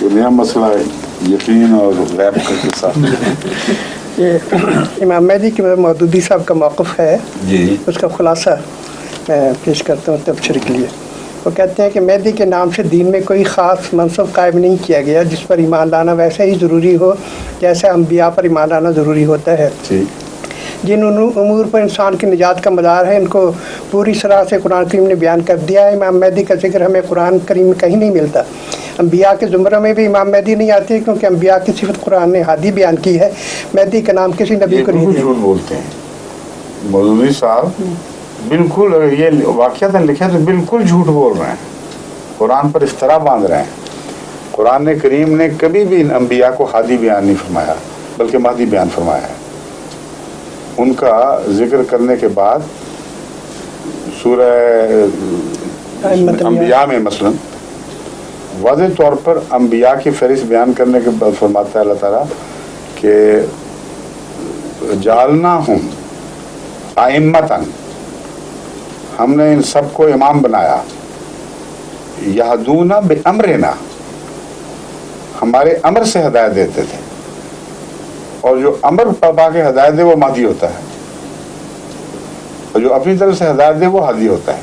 तो नया मसला है यकीन और गैब के साथ। ये इमाम मेहदी की मौदूदी साहब का मौक़िफ़ है जी उसका खुलासा मैं पेश करता हूँ तबसरे के लिए। वो कहते हैं कि मेहदी के नाम से दीन में कोई ख़ास मनसब कायम नहीं किया गया जिस पर ईमान लाना वैसे ही ज़रूरी हो जैसे अम्बिया पर ईमान लाना ज़रूरी होता है। जिन उमूर पर इंसान की निजात का मदार है इनको पूरी तरह से कुरान करीम ने बयान कर दिया है। इमाम मेहदी का जिक्र हमें कुरान करीम में कहीं नहीं मिलता। अम्बिया के ज़ुमरे में भी इमाम मेहदी नहीं आती क्योंकि अम्बिया की सिफत कुरान ने हादी बयान की है। मेहदी का नाम किसी नबी को नहीं दिया। झूठ बोलते हैं मौलवी साहब, बिल्कुल ये वाक़या लिखे तो बिल्कुल झूठ बोल रहे हैं, कुरान पर इफ्तरा बांध रहे हैं। कुरान करीम ने कभी भी इन अम्बिया को हादी बयान नहीं फरमाया बल्कि महदी बयान फरमाया है। उनका जिक्र करने के बाद सूरह अम्बिया में मसलन वाज़ेह तौर पर अम्बिया की फहरिस्त बयान करने के बाद फरमाता है अल्लाह ताला कि जालना हूँ आइम्मतन, हमने इन सबको इमाम बनाया, यहदूना बिअम्रिना, हमारे अमर से हदायत देते थे। और जो अमर पा के हदायत दे वो महदी होता है और जो अपनी तरफ से हदायत दे वो हादी होता है।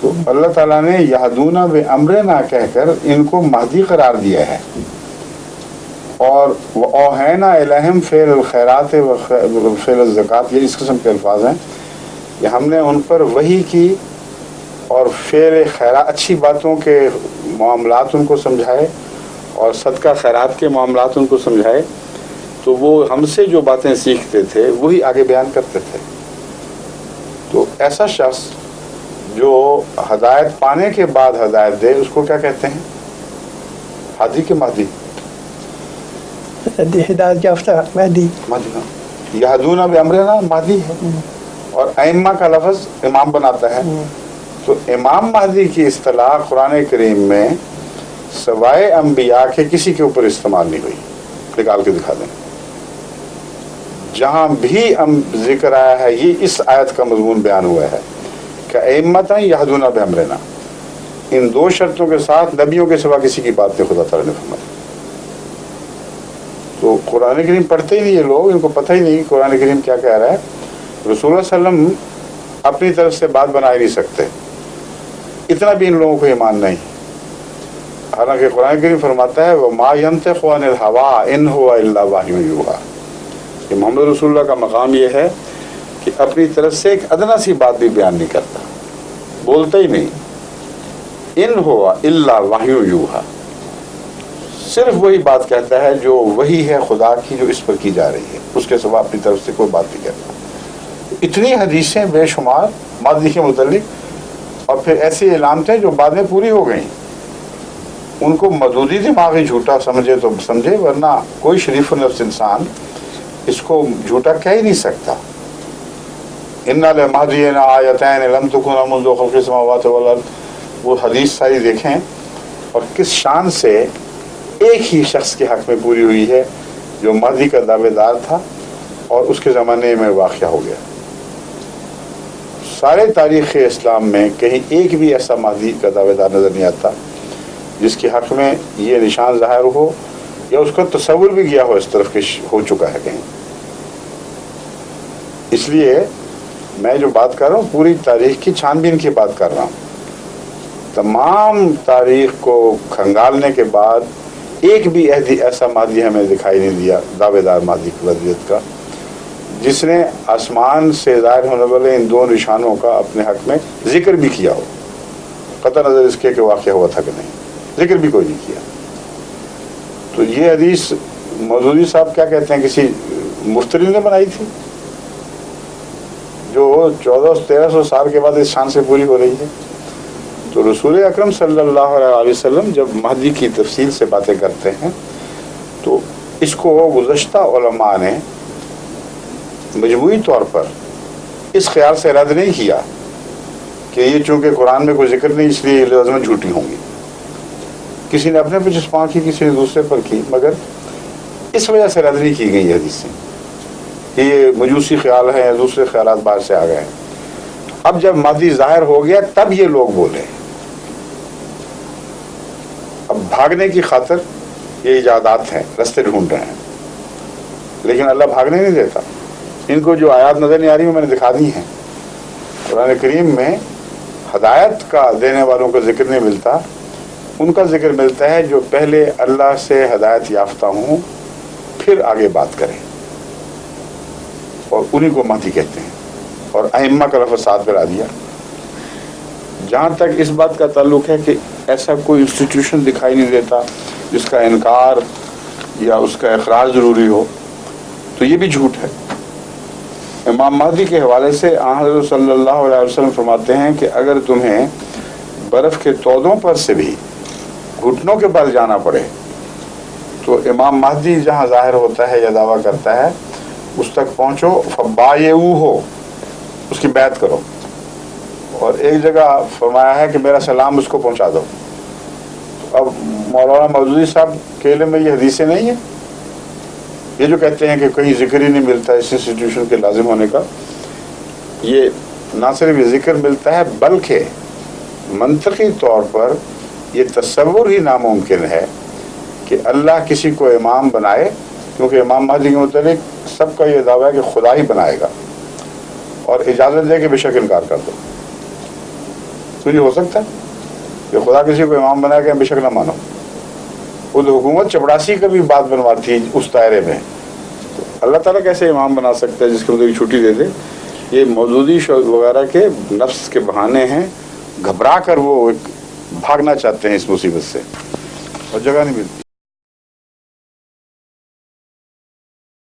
तो अल्लाह ताला ने यहदूना बिअम्रिना कहकर इनको महदी करार दिया है। और औहैना इलैहिम फ़िल खैरात व फ़िल ज़कात, ये इस किस्म के अल्फाज हैं कि हमने उन पर वही की और फ़िल खैरात अच्छी बातों के मामलात उनको समझाए और सदका खैरात के मामलात उनको समझाए। तो वो हमसे जो बातें सीखते थे वही आगे बयान करते थे। तो ऐसा शख्स जो हदायत पाने के बाद हदायत दे उसको क्या कहते हैं? हादी के महदी, हिदायत याफ्ता मेहदी। यहदूना बिअम्रिना महदी है और अइम्मा का लफ्ज़ इमाम बनाता है। तो इमाम महदी की इस्तिलाह कुरान करीम में सवाए अम्बिया के किसी के ऊपर इस्तेमाल नहीं हुई। निकाल के दिखा दें जहाँ भी जिक्र आया है, ये इस आयत का मजमून बयान हुआ है कि अइम्मत यहदूना बिअम्रिना, इन दो शर्तों के साथ नबियों के सिवा किसी की बात नहीं खुदा ताला ने फरमाई। तो कुरान करीम पढ़ते ही नहीं ये लोग, इनको पता ही नहीं कुरान करीम क्या कह रहा है। रसूलुल्लाह सल्लम अपनी तरफ से बात बना ही नहीं सकते, इतना भी इन लोगों को ईमान नहीं। हालांकि कुरान करीम फरमाता है वो मा यंतिक़ु अनिल हवा इन हुवा इल्ला वह्युन यूहा, कि मोहम्मद रसूलुल्लाह का मकाम ये है कि अपनी तरफ से एक अदना सी बात भी बयान नहीं करता, बोलता ही नहीं। इन हुवा इल्ला वह्युन यूहा, सिर्फ वही बात कहता है जो वही है खुदा की जो इस पर की जा रही है, उसके सिवा अपनी तरफ से कोई बात नहीं कहता। इतनी हदीसें बेशुमार मादी के मुतल्लिक, और फिर ऐसी इलामतें जो बाद में पूरी हो गई। उनको मदूदी दिमागी झूठा समझे तो समझे, वरना कोई शरीफ नफ्स इंसान इसको झूठा कह ही नहीं सकता। इन्ना लमहदियना आयतैन लम तकुना मुंज़ु ख़ल्क़िस समावाति वल अर्ज़, वो हदीस सारी देखें और किस शान से एक ही शख्स के हक़ में पूरी हुई है जो महदी का दावेदार था और उसके ज़माने में वाक़या हो गया। सारे तारीख़ इस्लाम में कहीं एक भी ऐसा महदी का दावेदार नज़र नहीं आता जिसके हक़ में ये निशान ज़ाहिर हो या उसका तसव्वुर भी गया हो इस तरफ के हो चुका है कहीं। इसलिए मैं जो बात कर रहा हूँ पूरी तारीख़ की छानबीन की बात कर रहा हूँ। तमाम तारीख़ को खंगालने के बाद एक भी ऐसा महदी हमें दिखाई नहीं दिया, दावेदार महदी की वज़ीयत का, जिसने आसमान से ज़ाहिर होने वाले इन दो निशानों का अपने हक़ में जिक्र भी किया हो, क़तई नज़र इसके कि वाक़या हुआ था कि नहीं, जिक्र भी कोई नहीं किया। तो ये हदीस मौदूदी साहब क्या कहते हैं किसी मुफ्तरी ने बनाई थी जो 1400-1300 साल के बाद इस शान से पूरी हो रही है। तो रसूल अकरम सल्लल्लाहु अलैहि वसल्लम जब महदी की तफसील से बातें करते हैं तो इसको गुज़श्ता उलमा ने मजमूई तौर पर इस ख्याल से रद्द नहीं किया कि ये चूँकि कुरान में कोई जिक्र नहीं इसलिए लाज़िमन झूठी होंगी। किसी ने अपने पर चस्पा की, किसी ने दूसरे पर की, मगर इस वजह से रद्द नहीं की गई हदीसें कि ये मजूसी ख्याल है या दूसरे ख्यालात बाहर से आ गए हैं। अब जब महदी ज़ाहिर हो गया तब ये लोग बोले। अब अब भागने की खातिर ये इजादात हैं, रास्ते ढूंढ रहे हैं, लेकिन अल्लाह भागने नहीं देता। इनको जो आयात नजर नहीं आ रही वो मैंने दिखा दी हैं। कुरान करीम में हदायत का देने वालों का जिक्र नहीं मिलता, उनका जिक्र मिलता है जो पहले अल्लाह से हदायत याफ्ता हूँ फिर आगे बात करें, और उन्हीं को महदी कहते हैं। और अइम्मा का लफ्ज़ साथ में ला दिया। जहाँ तक इस बात का ताल्लुक है कि ऐसा कोई इंस्टीट्यूशन दिखाई नहीं देता जिसका इनकार या उसका इकरार ज़रूरी हो, तो ये भी झूठ है। इमाम महदी के हवाले से हज़रत सल्लल्लाहु अलैहि वसल्लम फरमाते हैं कि अगर तुम्हें बर्फ़ के तौदों पर से भी घुटनों के बल जाना पड़े तो इमाम महदी जहाँ ज़ाहिर होता है या दावा करता है उस तक पहुँचो, फबायऊ हो, उसकी बैत करो। और एक जगह फरमाया है कि मेरा सलाम उसको पहुँचा दो। अब मौलाना मौदूदी साहब के इल्म में ये हदीसें नहीं है। ये जो कहते हैं कि कहीं जिक्र ही नहीं मिलता इस इंस्टीट्यूशन के लाजिम होने का, ये ना सिर्फ ये जिक्र मिलता है बल्कि मंतकी तौर पर ये तसव्वुर ही नामुमकिन है कि अल्लाह किसी को इमाम बनाए, क्योंकि इमाम महदी के मुतालिक सबका ये दावा है कि खुदा ही बनाएगा, और इजाज़त दे के बेशक इनकार कर दो। तो ये हो सकता है कि खुदा किसी को इमाम बनाएगा, बेशक ना मानो। खुद हुकूमत चपड़ासी का भी बात बनवाती है उस दायरे में, तो अल्लाह ताला कैसे इमाम बना सकता है जिसके मतलब छुट्टी दे दे। ये मौजूदी वगैरह के नफ्स के बहाने हैं, घबरा कर वो भागना चाहते हैं इस मुसीबत से, और जगह नहीं मिलती।